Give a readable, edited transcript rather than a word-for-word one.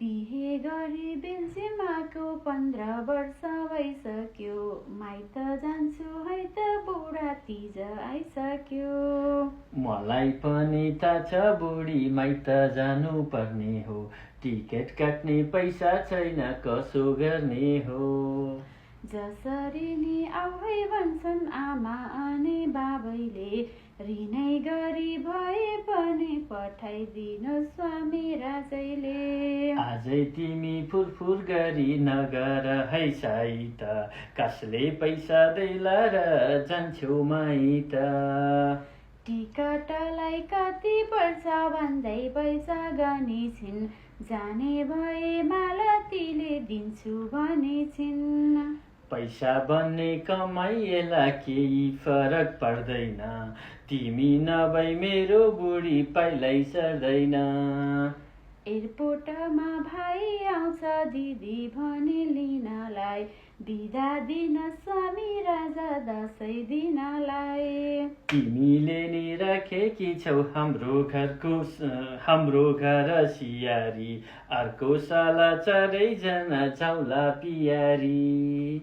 बिहे गरी बेल्जियमको 15 वर्ष भइसक्यो। माइत जान्छु है त बुढा तीज आइसक्यो। मलाई पनि थाहा छ बुढी माइत जानु पर्ने हो। टिकट काट्ने पैसा छैन कसो गर्ने हो। जसरी नि आऊ है भन्छन् आमा अनि बाबैले, ऋणै गरी भए पनि पठाइदिनु स्वामी राजैले। आजै तिमी फुरफुर गरी नगर है साइत, कसले पैसा दैला र जान्छौ माइत। टिकटलाई कति पर्छ भन्दै पैसा गनी छिन्, जाने भए मालतीले दिन्छु भने छिन्। पैसा बन्ने कमाइएला केही फरक पर्दैन, तिमी नभई मेरो बुढी पाइलै सर्दैन। एयरपोर्टमा भाइ आउँछ दिदी भने लिनलाई, बिदा दिन स्वामी राजा दसैँ दिनलाई। तिमीले नि राखेकी छौ हाम्रो घर सियारी, अर्को साला चारैजना जाउँला पियारी।